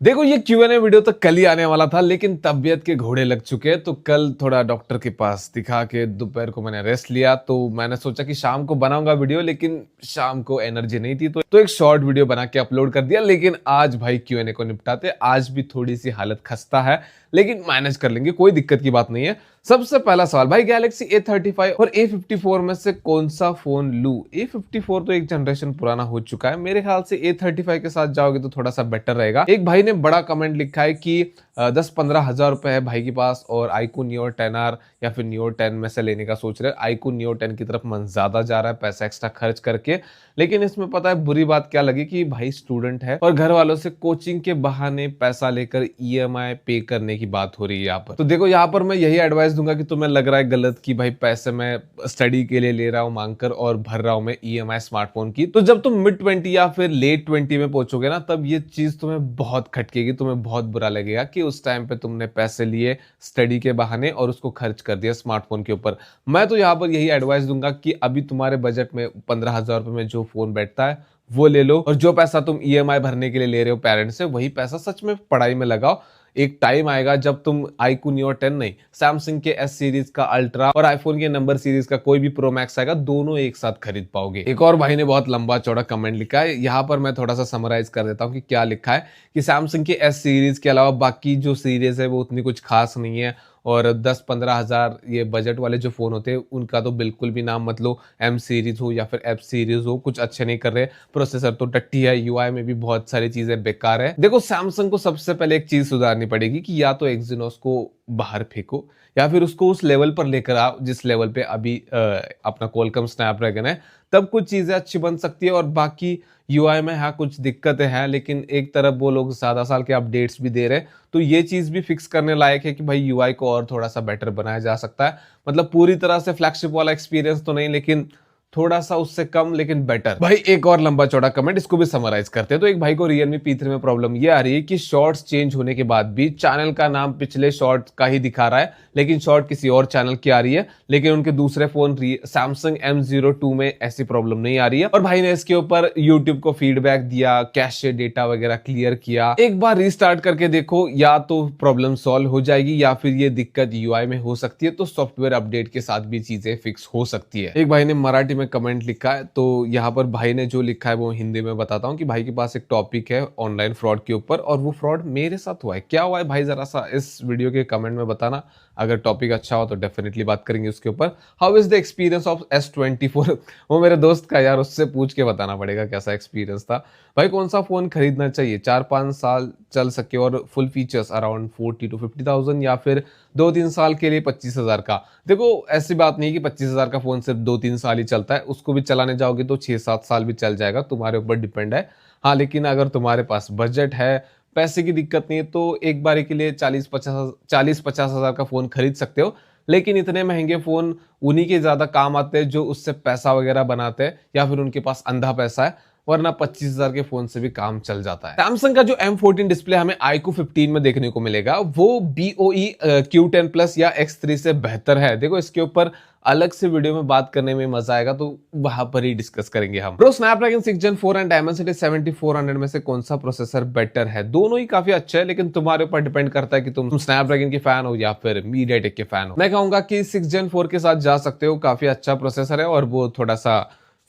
देखो ये Q&A video तो कल ही आने वाला था, लेकिन तबीयत के घोड़े लग चुके हैं। तो कल थोड़ा डॉक्टर के पास दिखा के दोपहर को मैंने रेस्ट लिया। तो मैंने सोचा कि शाम को बनाऊंगा वीडियो, लेकिन शाम को एनर्जी नहीं थी, तो एक शॉर्ट वीडियो बना के अपलोड कर दिया। लेकिन आज भाई Q&A को निपटाते। आज भी थोड़ी सी हालत खस्ता है, लेकिन मैनेज कर लेंगे, कोई दिक्कत की बात नहीं है। सबसे पहला सवाल भाई, गैलेक्सी A35 और A54 में से कौन सा फोन लूं? A54 तो एक जनरेशन पुराना हो चुका है, मेरे ख्याल से A35 के साथ जाओगे तो थोड़ा सा बेटर रहेगा। एक भाई ने बड़ा कमेंट लिखा है कि 10-15 हजार रुपए है भाई के पास और iQOO Neo 10R या फिर Neo 10 में से लेने का सोच रहे हैं। iQOO Neo 10 की तरफ मन ज्यादा जा रहा है पैसा एक्स्ट्रा खर्च करके। लेकिन इसमें पता है बुरी बात क्या लगी कि भाई स्टूडेंट है और घर वालों से कोचिंग के बहाने पैसा लेकर EMI पे करने की बात हो रही है यहाँ पर। तो देखो यहाँ पर मैं यही एडवाइस दूंगा कि तुम्हें लग रहा है गलत कि भाई पैसे मैं स्टडी के लिए ले रहा हूँ मांगकर और भर रहा हूँ मैं EMI स्मार्टफोन की, तो जब तुम मिड 20 या फिर लेट 20 में पहुंचोगे ना, तब ये चीज तुम्हें बहुत खटकेगी, तुम्हें बहुत बुरा लगेगा कि उस टाइम पे तुमने पैसे लिए स्टडी के बहाने और उसको खर्च कर दिया स्मार्टफोन के ऊपर। मैं तो यहाँ पर यही एडवाइस दूंगा कि अभी तुम्हारे बजट में 15,000 रुपए में जो फोन बैठता है वो ले लो, और जो पैसा तुम EMI भरने के लिए ले रहे हो पेरेंट्स से, वही पैसा सच में पढ़ाई में लगाओ। एक टाइम आएगा जब तुम iQOO Neo 10 नहीं, सैमसंग के S सीरीज का अल्ट्रा और आईफोन के नंबर सीरीज का कोई भी प्रो मैक्स आएगा, दोनों एक साथ खरीद पाओगे। एक और भाई ने बहुत लंबा चौड़ा कमेंट लिखा है, यहाँ पर मैं थोड़ा सा समराइज कर देता हूँ कि क्या लिखा है। कि सैमसंग के S सीरीज के अलावा बाकी जो सीरीज है वो उतनी कुछ खास नहीं है, और 10-15 हजार ये बजट वाले जो फोन होते हैं उनका तो बिल्कुल भी नाम मत लो। M सीरीज हो या फिर F सीरीज हो, कुछ अच्छे नहीं कर रहे। प्रोसेसर तो टट्टी है, UI में भी बहुत सारी चीजें बेकार है। देखो सैमसंग को सबसे पहले एक चीज सुधारनी पड़ेगी कि या तो एक्जिनोस को बाहर फेंको या फिर उसको उस लेवल पर लेकर आओ जिस लेवल पे अभी अपना क्वालकॉम स्नैपड्रैगन है, तब कुछ चीजें अच्छी बन सकती है। और बाकी UI में हाँ कुछ दिक्कतें हैं, लेकिन एक तरफ वो लोग 7 साल के अपडेट्स भी दे रहे हैं, तो ये चीज भी फिक्स करने लायक है कि भाई UI को और थोड़ा सा बेटर बनाया जा सकता है। मतलब पूरी तरह से फ्लैगशिप वाला एक्सपीरियंस तो नहीं, लेकिन थोड़ा सा उससे कम लेकिन बेटर। भाई एक और लंबा चौड़ा कमेंट, इसको भी समराइज करते हैं। तो एक भाई को Realme P3 में प्रॉब्लम ये आ रही है कि शॉर्ट्स चेंज होने के बाद भी चैनल का नाम पिछले शॉर्ट का ही दिखा रहा है, लेकिन शॉर्ट किसी और चैनल की आ रही है। लेकिन उनके दूसरे फोन Samsung M02 में ऐसी प्रॉब्लम नहीं आ रही है। और भाई ने इसके ऊपर YouTube को फीडबैक दिया, कैशे डेटा वगैरह क्लियर किया। एक बार रिस्टार्ट करके देखो, या तो प्रॉब्लम सॉल्व हो जाएगी या फिर ये दिक्कत UI में हो सकती है, तो सॉफ्टवेयर अपडेट के साथ भी चीजें फिक्स हो सकती है। एक भाई ने मराठी में कमेंट लिखा है, तो यहाँ पर भाई ने जो लिखा है वो हिंदी में बताता हूँ कि भाई के पास एक टॉपिक है ऑनलाइन फ्रॉड के ऊपर, और वो फ्रॉड मेरे साथ हुआ है। क्या हुआ है भाई, जरा सा इस वीडियो के कमेंट में बताना। अगर टॉपिक अच्छा हो तो डेफिनेटली बात करेंगे उसके ऊपर। How is the experience of S24? वो मेरे दोस्त का यार, उससे पूछ के बताना पड़ेगा कैसा एक्सपीरियंस था। भाई कौन सा फोन खरीदना चाहिए 4-5 साल चल सके और फुल फीचर्स अराउंड 40 to 50,000, या फिर 2-3 साल के लिए 25,000 का? देखो ऐसी बात नहीं है कि 25,000 का फोन सिर्फ 2-3 साल ही चलता है, उसको भी चलाने जाओगे तो 6-7 साल भी चल जाएगा, तुम्हारे ऊपर डिपेंड है। हाँ लेकिन अगर तुम्हारे पास बजट है, पैसे की दिक्कत नहीं है, तो एक बारी के लिए 40-50 हजार का फोन खरीद सकते हो। लेकिन इतने महंगे फोन उन्हीं के ज्यादा काम आते हैं जो उससे पैसा वगैरह बनाते हैं, या फिर उनके पास अंधा पैसा है, वरना 25,000 के फोन से भी काम चल जाता है। सैमसंग का जो M14 डिस्प्ले हमें iQOO 15 में देखने को मिलेगा, वो BOE Q10 Plus या X3 से बेहतर है। देखो इसके ऊपर अलग से वीडियो में बात करने में मजा आएगा, तो वहां पर ही डिस्कस करेंगे हम। Bro Snapdragon 6 Gen 4 and Dimensity 7400 में से कौन सा प्रोसेसर बेटर है? दोनों ही काफी अच्छे हैं, लेकिन तुम्हारे ऊपर डिपेंड करता है कि तुम स्नैपड्रैगन के फैन हो या फिर MediaTek के फैन हो। मैं कहूंगा कि 6 Gen 4 के साथ जा सकते हो, काफी अच्छा प्रोसेसर है और वो थोड़ा सा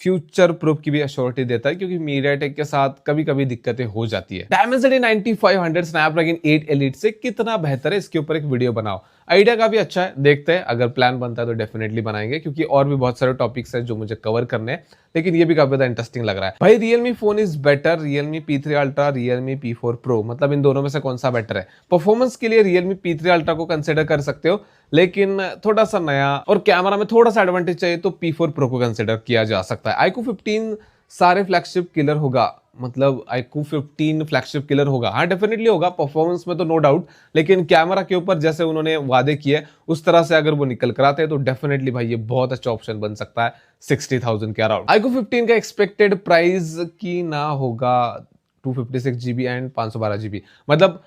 फ्यूचर प्रूफ की भी अश्योरिटी देता है, क्योंकि MediaTek के साथ कभी कभी दिक्कतें हो जाती है। Dimensity 9500 स्नैपड्रैगन 8 Elite से कितना बेहतर है, इसके ऊपर एक वीडियो बनाओ। आइडिया काफी अच्छा है, देखते हैं अगर प्लान बनता है तो डेफिनेटली बनाएंगे, क्योंकि और भी बहुत सारे टॉपिक्स हैं जो मुझे कवर करने हैं, लेकिन ये भी काफी ज्यादा इंटरेस्टिंग लग रहा है। भाई Realme phone is better, Realme P3 Ultra, Realme P4 Pro, मतलब इन दोनों में से कौन सा बेटर है? परफॉर्मेंस के लिए Realme P3 Ultra को कंसिडर कर सकते हो, लेकिन थोड़ा सा नया और कैमरा में थोड़ा सा एडवांटेज चाहिए तो P4 Pro को कंसिडर किया जा सकता है। iQOO 15 सारे फ्लैगशिप किलर होगा, मतलब iQOO 15 फ्लैगशिप किलर होगा, हाँ डेफिनेटली होगा, परफॉर्मेंस में तो नो डाउट, लेकिन कैमरा के ऊपर जैसे उन्होंने वादे किए उस तरह से अगर वो निकल कर आते हैं तो डेफिनेटली भाई ये बहुत अच्छा ऑप्शन बन सकता है 60,000 के अराउंड। iQOO 15 का एक्सपेक्टेड प्राइस की ना होगा 256GB एंड 512GB, मतलब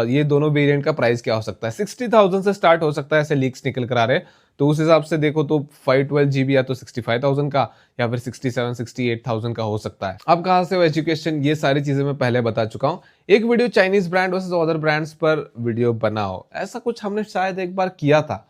ये दोनों वेरिएंट का प्राइस क्या हो सकता है? 60,000 से स्टार्ट हो सकता है, ऐसे लीक्स निकल कर आ रहे हैं। तो उस हिसाब से देखो तो 512 GB या तो 65,000 का या फिर 67-68,000 का हो सकता है। अब कहाँ से हो एजुकेशन, ये सारी चीजें मैं पहले बता चुका हूँ। एक video Chinese brand versus other brands पर वीडियो बनाओ, ऐसा कुछ हमने शायद एक बार किया था,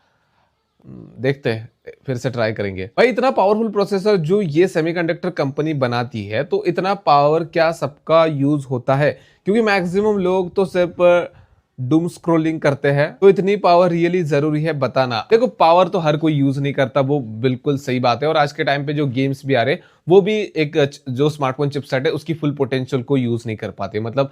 देखते हैं फिर से ट्राई करेंगे। भाई इतना पावरफुल प्रोसेसर जो ये सेमीकंडक्टर कंपनी बनाती है, तो इतना पावर क्या सबका यूज होता है? क्योंकि मैक्सिमम लोग तो सिर्फ डूम स्क्रोलिंग करते हैं, तो इतनी पावर रियली जरूरी है बताना। देखो पावर तो हर कोई यूज नहीं करता, वो बिल्कुल सही बात है। और आज के टाइम पे जो गेम्स भी आ रहे वो भी एक जो स्मार्टफोन चिपसेट है उसकी फुल पोटेंशियल को यूज नहीं कर पाते, मतलब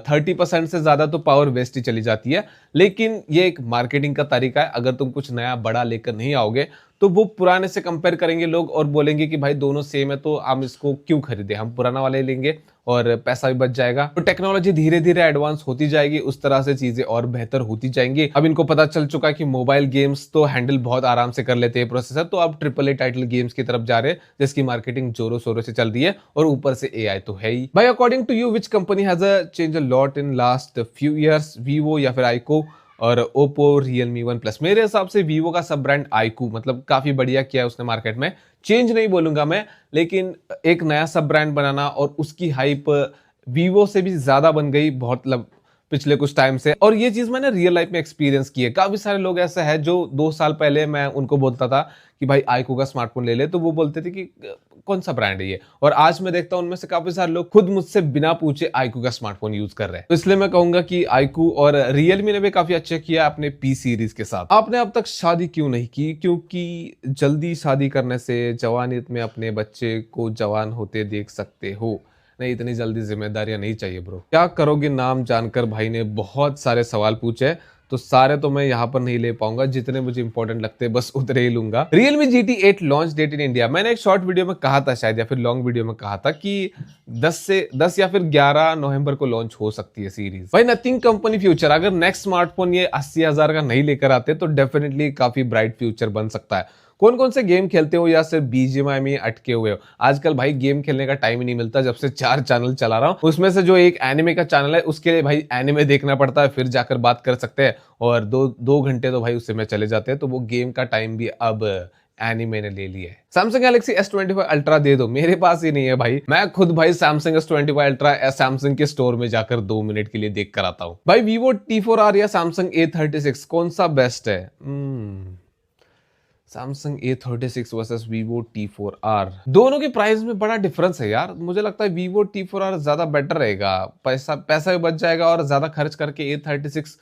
30% से ज्यादा तो पावर वेस्ट ही चली जाती है। लेकिन ये एक मार्केटिंग का तरीका है, अगर तुम कुछ नया बड़ा लेकर नहीं आओगे तो वो पुराने से कंपेयर करेंगे लोग और बोलेंगे कि भाई दोनों सेम है तो हम इसको क्यों खरीदे, हम पुराना वाले लेंगे और पैसा भी बच जाएगा। तो टेक्नोलॉजी धीरे धीरे एडवांस होती जाएगी, उस तरह से चीजें और बेहतर होती जाएंगी। अब इनको पता चल चुका है कि मोबाइल गेम्स तो हैंडल बहुत आराम से कर लेते हैं प्रोसेसर, तो अब AAA टाइटल गेम्स की तरफ जा रहे हैं जिसकी मार्केटिंग जोरों शोरों से चल रही है, और ऊपर से AI तो है ही। भाई according to you which company has change a lot in last few years, Vivo या फिर आईको और ओप्पो, रियलमी, वन प्लस? मेरे हिसाब से वीवो का सब ब्रांड आईकू, मतलब काफी बढ़िया किया है उसने मार्केट में। चेंज नहीं बोलूंगा मैं, लेकिन एक नया सब ब्रांड बनाना और उसकी हाइप वीवो से भी ज्यादा बन गई बहुत पिछले कुछ टाइम से। और ये चीज मैंने रियल लाइफ में एक्सपीरियंस की है। काफी सारे लोग ऐसे हैं जो 2 साल पहले मैं उनको बोलता था कि भाई आईकू का स्मार्टफोन ले ले, तो वो बोलते थे कि कौन सा ब्रांड है ये, और आज मैं देखता हूं उनमें से काफी सारे लोग खुद मुझसे बिना पूछे आईकू का स्मार्टफोन यूज कर रहे हैं। तो इसलिए मैं कहूंगा कि आईकू और रियलमी ने भी काफी अच्छा किया अपने पी सीरीज के साथ। आपने अब तक शादी क्यों नहीं की? क्योंकि जल्दी शादी करने से जवानियत में अपने बच्चे को जवान होते देख सकते हो, नहीं इतनी जल्दी जिम्मेदारियां नहीं चाहिए ब्रो। क्या करोगे नाम जानकर? भाई ने बहुत सारे सवाल पूछे, तो सारे तो मैं यहाँ पर नहीं ले पाऊंगा, जितने मुझे इंपॉर्टेंट लगते हैं बस उतने ही लूंगा। Realme GT8 launch date in India, मैंने एक शॉर्ट वीडियो में कहा था शायद, या फिर लॉन्ग वीडियो में कहा था कि 10 या फिर 11 नवंबर को लॉन्च हो सकती है सीरीज। भाई नथिंग कंपनी फ्यूचर, अगर नेक्स्ट स्मार्टफोन ये 80,000 का नहीं लेकर आते तो डेफिनेटली काफी ब्राइट फ्यूचर बन सकता है। कौन कौन से गेम खेलते हो या सिर्फ BGMI में अटके हुए हो? आजकल भाई गेम खेलने का टाइम ही नहीं मिलता, जब से 4 चैनल चला रहा हूँ उसमें से जो एक एनिमे का चैनल है उसके लिए भाई एनिमे देखना पड़ता है, फिर जाकर बात कर सकते हैं, और 2 घंटे तो भाई उससे में चले जाते हैं, तो वो गेम का टाइम भी अब एनिमे ने ले लिया है। Samsung Galaxy S25 Ultra दे दो, मेरे पास ही नहीं है भाई। मैं खुद भाई Samsung S25 Ultra Samsung के स्टोर में जाकर 2 मिनट के लिए देख कर आता हूँ। भाई Vivo T4R या Samsung A36 कौन सा बेस्ट है? Samsung A36 versus Vivo T4R, दोनों के प्राइस में बड़ा डिफरेंस है यार। मुझे लगता है Vivo T4R ज्यादा बेटर रहेगा, पैसा भी बच जाएगा, और ज्यादा खर्च करके A36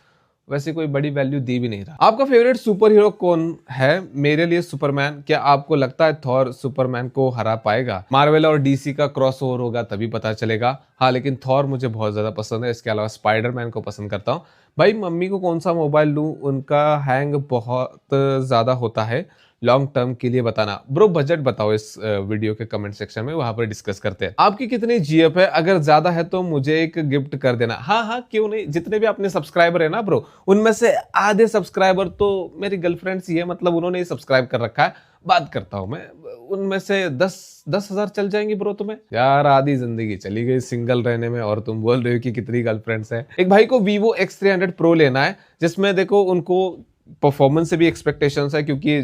वैसे कोई बड़ी वैल्यू दी भी नहीं रहा। आपका फेवरेट सुपर हीरो कौन है? मेरे लिए सुपरमैन। क्या आपको लगता है थॉर सुपरमैन को हरा पाएगा? मार्वल और DC का क्रॉसओवर होगा तभी पता चलेगा। हाँ लेकिन थॉर मुझे बहुत ज्यादा पसंद है, इसके अलावा स्पाइडरमैन को पसंद करता हूँ। भाई मम्मी को कौन सा मोबाइल लूं, उनका हैंग बहुत ज्यादा होता है, लॉन्ग टर्म के लिए बताना। ब्रो बजट बताओ इस वीडियो के कमेंट सेक्शन में, वहां पर डिस्कस करते हैं। आपकी कितनी GF है? अगर ज्यादा है तो मुझे एक गिफ्ट कर देना। हाँ हाँ क्यों नहीं, जितने भी अपने सब्सक्राइबर है ना ब्रो, उनमें से आधे सब्सक्राइबर तो मेरी गर्लफ्रेंड्स ही है, मतलब उन्होंने ही सब्सक्राइब कर रखा है। बात करता हूं मैं, उनमें से 10,000 चल जाएंगी ब्रो तुम्हें। यार आधी जिंदगी चली गई सिंगल रहने में, और तुम बोल रहे हो कि कितनी गर्लफ्रेंड्स है। एक भाई को Vivo X300 Pro लेना है, जिसमें देखो उनको परफॉर्मेंस से भी एक्सपेक्टेशंस है, क्योंकि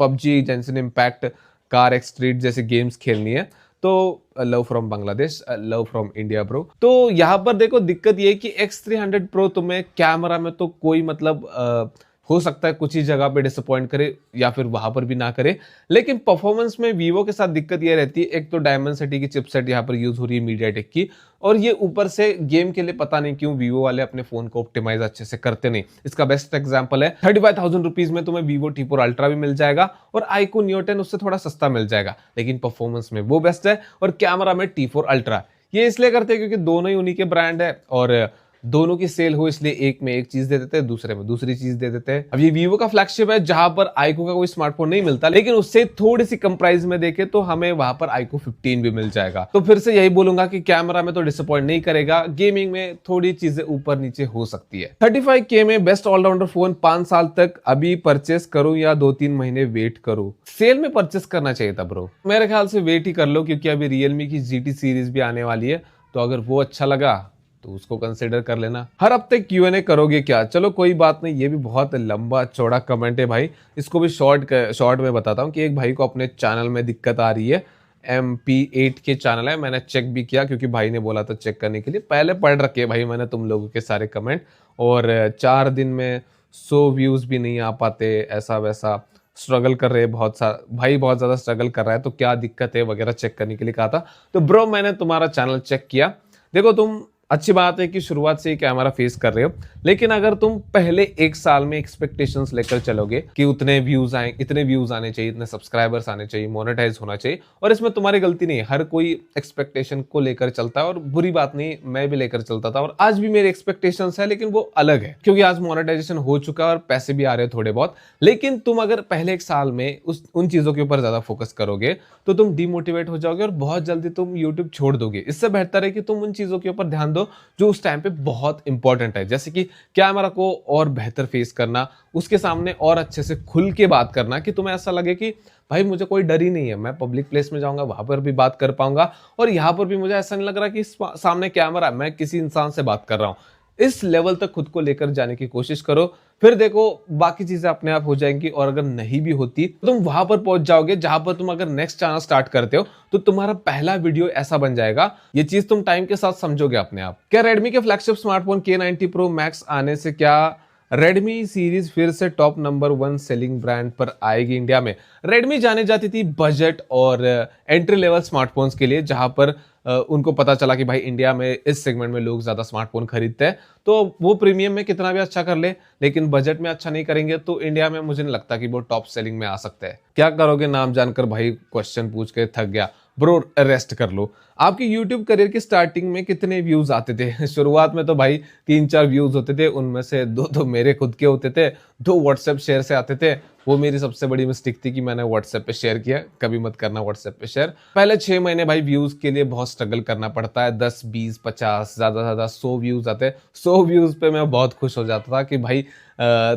PUBG, Genshin Impact, car X street जैसे गेम्स खेलनी है। तो love from Bangladesh, love from India bro. तो यहाँ पर देखो दिक्कत ये है कि X300 Pro तुम्हें कैमरा में तो कोई मतलब हो सकता है कुछ ही जगह पे डिसअपॉइंट करे या फिर वहां पर भी ना करे, लेकिन परफॉर्मेंस में Vivo के साथ दिक्कत ये रहती है, एक तो Dimensity की चिपसेट यहाँ पर यूज हो रही है MediaTek की, और ये ऊपर से गेम के लिए पता नहीं क्यों Vivo वाले अपने फोन को ऑप्टिमाइज अच्छे से करते नहीं। इसका बेस्ट एग्जांपल है 35,000 रुपीज में तुम्हें Vivo T4 Ultra भी मिल जाएगा, और iQOO Neo 10 उससे थोड़ा सस्ता मिल जाएगा, लेकिन परफॉर्मेंस में वो बेस्ट है, और कैमरा में T4 Ultra। ये इसलिए करते हैं क्योंकि दोनों ही उन्हीं के ब्रांड है, और दोनों की सेल हो इसलिए एक में एक चीज दे देते हैं, दूसरे में दूसरी चीज दे देते हैं। अब ये Vivo का फ्लैगशिप है जहां पर iQOO का कोई स्मार्टफोन नहीं मिलता, लेकिन उससे थोड़ी सी कम प्राइस में देखे तो हमें वहां पर iQOO 15 भी मिल जाएगा। तो फिर से यही बोलूंगा कि कैमरा में तो डिसअपॉइंट नहीं करेगा, गेमिंग में थोड़ी चीजें ऊपर नीचे हो सकती है। 35K में बेस्ट ऑलराउंडर फोन 5 साल तक अभी परचेस करूं या 2-3 महीने वेट करूं? सेल में परचेस करना चाहिए था ब्रो, मेरे ख्याल से वेट ही कर लो, क्योंकि अभी Realme की GT सीरीज भी आने वाली है, तो अगर वो अच्छा लगा तो उसको कंसिडर कर लेना। हर हफ्ते Q&A करोगे क्या? चलो कोई बात नहीं, ये भी बहुत लंबा चौड़ा कमेंट है भाई, इसको भी शॉर्ट में बताता हूँ कि एक भाई को अपने चैनल में दिक्कत आ रही है। MP8 के चैनल है, मैंने चेक भी किया क्योंकि भाई ने बोला था चेक करने के लिए। पहले पढ़ रखे भाई मैंने तुम लोगों के सारे कमेंट, और 4 दिन में 100 व्यूज भी नहीं आ पाते, ऐसा वैसा स्ट्रगल कर रहे हैं बहुत सारा भाई, बहुत ज्यादा स्ट्रगल कर रहा है, तो क्या दिक्कत है वगैरह चेक करने के लिए कहा था। तो ब्रो मैंने तुम्हारा चैनल चेक किया। देखो तुम, अच्छी बात है कि शुरुआत से ही कैमरा फेस कर रहे हो, लेकिन अगर तुम पहले 1 साल में एक्सपेक्टेशंस लेकर चलोगे कि उतने व्यूज आए, इतने व्यूज आने चाहिए, इतने सब्सक्राइबर्स आने चाहिए, मोनेटाइज होना चाहिए, और इसमें तुम्हारी गलती नहीं है, हर कोई एक्सपेक्टेशन को लेकर चलता है और बुरी बात नहीं, मैं भी लेकर चलता था और आज भी मेरे एक्सपेक्टेशंस है, लेकिन वो अलग है क्योंकि आज मोनेटाइजेशन हो चुका है और पैसे भी आ रहे हैं थोड़े बहुत। लेकिन तुम अगर पहले 1 साल में उन चीजों के ऊपर ज्यादा फोकस करोगे तो तुम डिमोटिवेट हो जाओगे और बहुत जल्दी तुम यूट्यूब छोड़ दोगे। इससे बेहतर है कि तुम उन चीजों के ऊपर ध्यान दो जो उस टाइम पे बहुत इंपॉर्टेंट है, जैसे कि कैमरा को और बेहतर फेस करना, उसके सामने और अच्छे से खुल के बात करना कि तुम्हें ऐसा लगे कि भाई मुझे कोई डर ही नहीं है, मैं पब्लिक प्लेस में जाऊंगा वहां पर भी बात कर पाऊंगा, और यहाँ पर भी मुझे ऐसा नहीं लग रहा कि सामने कैमरा, मैं किसी इंसान से बात कर रहा हूँ। इस लेवल तक खुद को लेकर जाने की कोशिश करो, फिर देखो बाकी चीजें अपने आप हो जाएंगी। और अगर नहीं भी होती तो तुम वहां पर पहुंच जाओगे जहां पर तुम अगर नेक्स्ट चैनल स्टार्ट करते हो तो तुम्हारा पहला वीडियो ऐसा बन जाएगा। ये चीज तुम टाइम के साथ समझोगे अपने आप। क्या रेडमी के flagship smartphone K90 Pro Max आने से क्या रेडमी सीरीज फिर से टॉप नंबर 1 सेलिंग ब्रांड पर आएगी इंडिया में? रेडमी जाने जाती थी बजट और एंट्री लेवल स्मार्टफोन्स के लिए, जहां पर उनको पता चला कि भाई इंडिया में इस सेगमेंट में लोग ज्यादा स्मार्टफोन खरीदते हैं, तो वो प्रीमियम में कितना भी अच्छा कर ले, लेकिन बजट में अच्छा नहीं करेंगे तो इंडिया में मुझे नहीं लगता कि वो टॉप सेलिंग में आ सकते हैं। क्या करोगे नाम जानकर? भाई क्वेश्चन पूछ के थक गया ब्रो, रेस्ट कर लो। आपके YouTube करियर की स्टार्टिंग में कितने व्यूज आते थे? शुरुआत में तो भाई 3-4 व्यूज होते थे, उनमें से 2 तो मेरे खुद के होते थे, 2 व्हाट्सएप शेयर से आते थे। वो मेरी सबसे बड़ी मिस्टेक थी कि मैंने व्हाट्सएप पे शेयर किया, कभी मत करना व्हाट्सएप पे शेयर। पहले 6 महीने भाई व्यूज के लिए बहुत स्ट्रगल करना पड़ता है, 10, 20, 50, ज्यादा से ज्यादा 100 व्यूज आते। 100 व्यूज पे मैं बहुत खुश हो जाता था कि भाई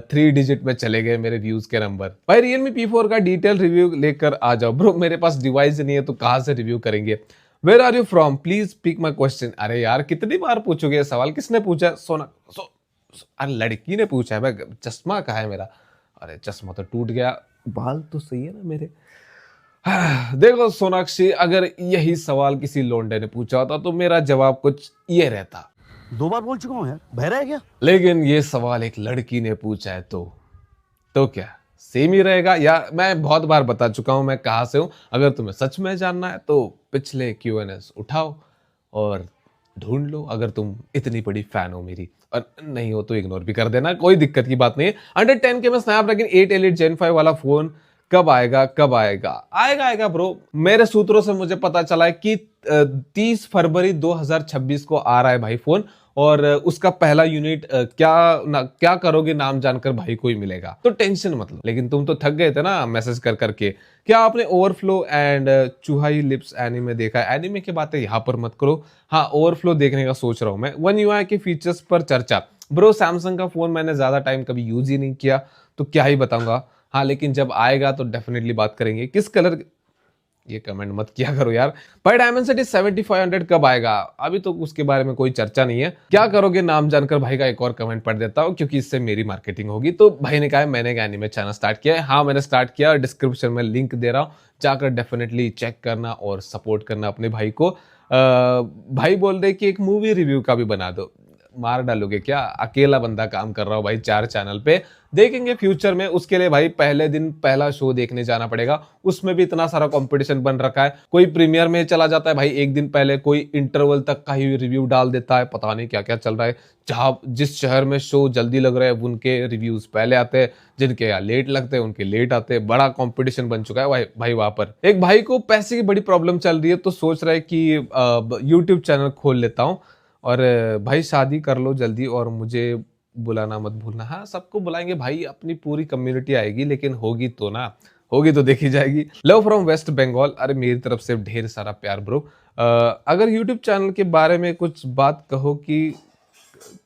3 डिजिट में चले गए मेरे व्यूज के नंबर। भाई Realme P4 का डिटेल रिव्यू लेकर आ जाओ। ब्रो मेरे पास डिवाइस नहीं है तो कहां से रिव्यू करेंगे? Where are you from, please pick my question. अरे यार कितनी बार पूछोगे ये सवाल? किसने पूछा? अरे लड़की ने पूछा है। भाई चश्मा कहाँ है मेरा? अरे चश्मा तो टूट गया, बाल तो सही है ना मेरे। देखो सोनाक्षी, अगर यही सवाल किसी लोंडे ने पूछा होता तो मेरा जवाब कुछ ये रहता। 2 बार बोल चुका हूं यार, बहरा है क्या? लेकिन ये सवाल एक लड़की ने पूछा है तो क्या सेम ही रहेगा? या मैं बहुत बार बता चुका हूं मैं कहां से हूं। अगर तुम्हें सच में जानना है तो पिछले Q&As उठाओ और ढूंढ लो, अगर तुम इतनी बड़ी फैन हो मेरी। और नहीं हो तो इग्नोर भी कर देना, कोई दिक्कत की बात नहीं है। अंडर 10K में स्नैपड्रैगन 8 Elite Gen 5 वाला फोन कब आएगा? कब आएगा? आएगा ब्रो। मेरे सूत्रों से मुझे पता चला है कि 30 फरवरी 2026 को आ रहा है भाई फोन, और उसका पहला यूनिट क्या करोगे नाम जानकर भाई को ही मिलेगा, तो टेंशन मत लो। लेकिन तुम तो थक गए थे ना मैसेज कर करके। क्या आपने ओवरफ्लो एंड चूहाई लिप्स एनीमे देखा है? एनीमे की बातें यहाँ पर मत करो। हाँ ओवरफ्लो देखने का सोच रहा हूँ मैं। One UI के फीचर्स पर चर्चा। ब्रो सैमसंग का फोन मैंने ज्यादा टाइम कभी यूज ही नहीं किया तो क्या ही बताऊंगा। हाँ लेकिन जब आएगा तो डेफिनेटली बात करेंगे। किस कलर, ये कमेंट मत किया करो यार। भाई Dimensity 7500 कब आएगा? अभी तो उसके बारे में कोई चर्चा नहीं है। क्या करोगे नाम जानकर? भाई का एक और कमेंट पढ़ देता हूँ क्योंकि इससे मेरी मार्केटिंग होगी। तो भाई ने कहा है मैंने एनीमे चैनल स्टार्ट किया है। हाँ मैंने स्टार्ट किया, डिस्क्रिप्शन में लिंक दे रहा हूँ, जाकर डेफिनेटली चेक करना और सपोर्ट करना अपने भाई को। भाई बोल रहे कि एक मूवी रिव्यू का भी बना दो। मार डालोगे क्या? अकेला बंदा काम कर रहा हो भाई 4 चैनल पे। देखेंगे फ्यूचर में, उसके लिए भाई पहले दिन पहला शो देखने जाना पड़ेगा। उसमें भी इतना सारा कंपटीशन बन रखा है, कोई प्रीमियर में चला जाता है भाई एक दिन पहले, कोई इंटरवल तक का ही रिव्यू डाल देता है, पता नहीं क्या क्या चल रहा है। जहां जिस शहर में शो जल्दी लग रहा है उनके रिव्यूज पहले आते हैं, जिनके यहाँ लेट लगते हैं उनके लेट आते हैं। बड़ा कॉम्पिटिशन बन चुका है भाई वहां पर। एक भाई को पैसे की बड़ी प्रॉब्लम चल रही है तो सोच रहा है कि यूट्यूब चैनल खोल लेता हूँ। और भाई शादी कर लो जल्दी और मुझे बुलाना मत भूलना। हाँ सबको बुलाएंगे भाई, अपनी पूरी कम्युनिटी आएगी, लेकिन होगी तो ना, होगी तो देखी जाएगी। Love from West Bengal. अरे मेरी तरफ से ढेर सारा प्यार ब्रो। अगर यूट्यूब चैनल के बारे में कुछ बात कहो कि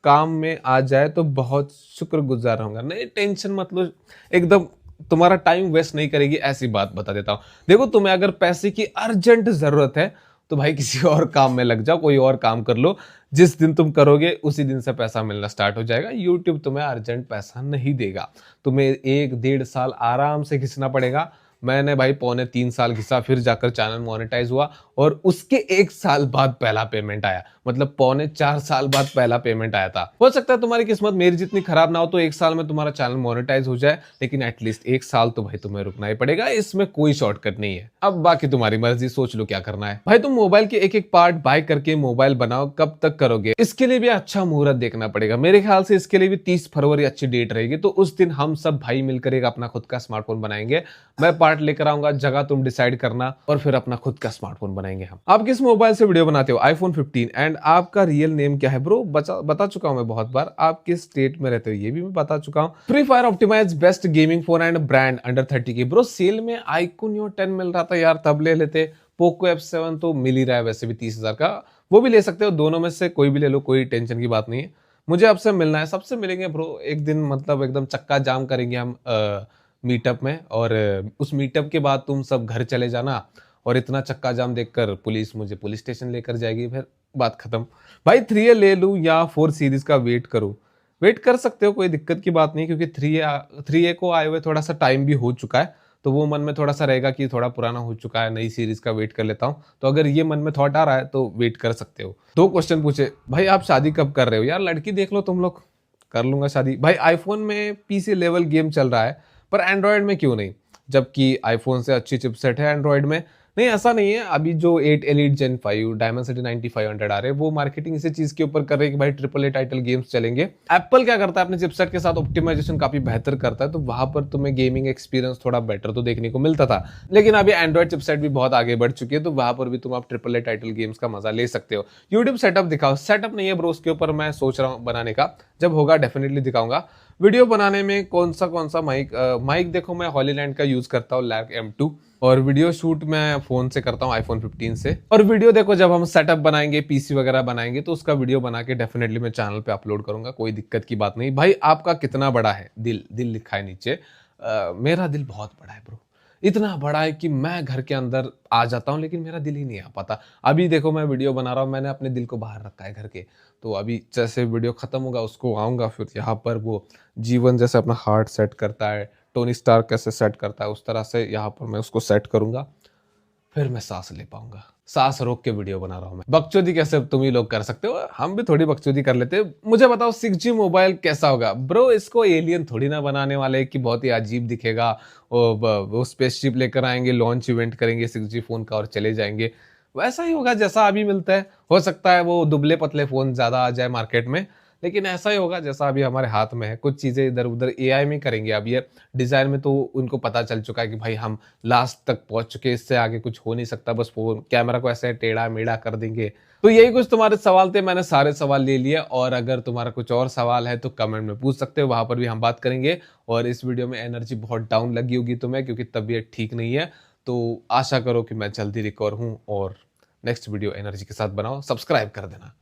काम में आ जाए तो बहुत शुक्रगुजार रहूंगा। नहीं टेंशन मत लो, एकदम तुम्हारा टाइम वेस्ट नहीं करेगी, ऐसी बात बता देता हूँ। देखो तुम्हें अगर पैसे की अर्जेंट जरूरत है तो भाई किसी और काम में लग जाओ, कोई और काम कर लो। जिस दिन तुम करोगे उसी दिन से पैसा मिलना स्टार्ट हो जाएगा। यूट्यूब तुम्हें अर्जेंट पैसा नहीं देगा, तुम्हें 1-1.5 साल आराम से घिसना पड़ेगा। मैंने भाई 2.75 साल घिसा, फिर जाकर चैनल मोनेटाइज हुआ और उसके 1 साल बाद पहला पेमेंट आया। मतलब 3.25 साल बाद पहला पेमेंट आया था। हो सकता है तुम्हारी किस्मत मेरी जितनी खराब ना हो तो 1 साल में तुम्हारा चैनल मोनेटाइज हो जाए, लेकिन एटलीस्ट 1 साल तो भाई तुम्हें रुकना ही पड़ेगा। इसमें कोई शॉर्टकट नहीं है। अब बाकी तुम्हारी मर्जी, सोच लो क्या करना है। भाई तुम मोबाइल के एक एक पार्ट बाय करके मोबाइल बनाओ, कब तक करोगे? इसके लिए भी अच्छा मुहूर्त देखना पड़ेगा। मेरे ख्याल से इसके लिए भी 30 फरवरी अच्छी डेट रहेगी। तो उस दिन हम सब भाई मिलकर एक अपना खुद का स्मार्टफोन बनाएंगे। मैं पार्ट लेकर आऊंगा, जगह तुम डिसाइड करना और फिर अपना खुद का स्मार्टफोन बनाएंगे हम। आप किस मोबाइल से वीडियो बनाते हो? iPhone 15। एंड आपका रियल नेम क्या है? ब्रो बता चुका हूं मैं बहुत बार। आप किस स्टेट में रहते हो ये भी मैं बता चुका हूं। Free fire optimize best gaming phone and brand under 30 की। ब्रो सेल में iQOO Neo 10 मिल रहा था यार, तब ले लेते। पोको F7 तो मिल ही रहा है वैसे भी 30,000 का, वो भी ले सकते हो। दोनों में से कोई भी ले लो, कोई टेंशन की बात नहीं है। मुझे आपसे मिलना है, सबसे मिलेंगे ब्रो एक दिन। मतलब एकदम चक्का जाम करेंगे हम मीटअप में, और उस मीटअप के बाद तुम सब घर चले जाना और इतना चक्का जाम देखकर पुलिस मुझे पुलिस स्टेशन लेकर जाएगी, फिर बात खत्म। भाई 3A ले लूं या 4 सीरीज का वेट करूं? वेट कर सकते हो, कोई दिक्कत की बात नहीं, क्योंकि 3A को आए हुए थोड़ा सा टाइम भी हो चुका है। तो वो मन में थोड़ा सा रहेगा कि थोड़ा पुराना हो चुका है, नई सीरीज का वेट कर लेता हूं। तो अगर ये मन में थॉट आ रहा है तो वेट कर सकते हो। 2 क्वेश्चन पूछे भाई, आप शादी कब कर रहे हो? यार लड़की देख लो तुम लोग, कर लूंगा शादी। भाई आईफोन में पीसी लेवल गेम चल रहा है, पर एंड्रॉयड में क्यों नहीं? जबकि आईफोन से अच्छी चिपसेट है एंड्रॉयड में। नहीं ऐसा नहीं है। अभी जो 8 एलीट जेन 5 डायमेंसिटी 9500 आ रहे हैं, वो मार्केटिंग इसी चीज के ऊपर कर रहे हैं कि भाई AAA टाइटल गेम्स चलेंगे। एप्पल क्या करता है, अपने चिपसेट के साथ ऑप्टिमाइजेशन काफी बेहतर करता है, तो वहां पर तुम्हें गेमिंग एक्सपीरियंस थोड़ा बेटर तो देखने को मिलता था। लेकिन अभी एंड्रॉयड चिपसेट भी बहुत आगे बढ़ चुकी है, तो वहां पर भी तुम आप AAA टाइटल गेम्स का मजा ले सकते हो। यूट्यूब सेटअप दिखाओ। सेटअप नहीं है ब्रो, उसके ऊपर मैं सोच रहा हूँ बनाने का। जब होगा डेफिनेटली दिखाऊंगा। वीडियो बनाने में कौन सा माइक देखो, मैं हॉलीलैंड का यूज करता हूँ, लैक M2। और वीडियो शूट मैं फोन से करता हूँ, iPhone 15 से। और वीडियो देखो, जब हम सेटअप बनाएंगे, पीसी वगैरह बनाएंगे, तो उसका वीडियो बना के डेफिनेटली मैं चैनल पे अपलोड करूंगा, कोई दिक्कत की बात नहीं। भाई आपका कितना बड़ा है दिल? दिल लिखा है नीचे। मेरा दिल बहुत बड़ा है ब्रो, इतना बड़ा है कि मैं घर के अंदर आ जाता हूँ, लेकिन मेरा दिल ही नहीं आ पाता। अभी देखो मैं वीडियो बना रहा हूँ, मैंने अपने दिल को बाहर रखा है घर के। तो अभी जैसे वीडियो खत्म होगा उसको आऊंगा, फिर यहाँ पर वो जीवन जैसे अपना हार्ट सेट करता है, टोनी स्टार्क कैसे सेट करता है, उस तरह से यहाँ पर मैं उसको सेट करूंगा, फिर मैं सांस ले पाऊंगा। सांस रोक के वीडियो बना रहा हूं मैं। बकचोदी कैसे तुम ही लोग कर सकते हो, हम भी थोड़ी बकचोदी कर लेते हैं। मुझे बताओ 6G मोबाइल कैसा होगा? ब्रो इसको एलियन थोड़ी ना बनाने वाले कि बहुत ही अजीब दिखेगा। वो स्पेसशिप लेकर आएंगे, लॉन्च इवेंट करेंगे 6G फोन का और चले जाएंगे। वैसा ही होगा जैसा अभी मिलता है। हो सकता है वो दुबले पतले फोन ज्यादा आ जाए मार्केट में, लेकिन ऐसा ही होगा जैसा अभी हमारे हाथ में है। कुछ चीजें इधर उधर AI में करेंगे। अब ये डिजाइन में तो उनको पता चल चुका है कि भाई हम लास्ट तक पहुंच चुके, इससे आगे कुछ हो नहीं सकता, बस फोन कैमरा को ऐसे टेढ़ा मेढ़ा कर देंगे। तो यही कुछ तुम्हारे सवाल थे, मैंने सारे सवाल ले लिए। और अगर तुम्हारा कुछ और सवाल है तो कमेंट में पूछ सकते हो, वहां पर भी हम बात करेंगे। और इस वीडियो में एनर्जी बहुत डाउन लगी होगी तुम्हें, क्योंकि तबीयत ठीक नहीं है। तो आशा करो कि मैं जल्दी रिकवर हूं और नेक्स्ट वीडियो एनर्जी के साथ बनाओ। सब्सक्राइब कर देना।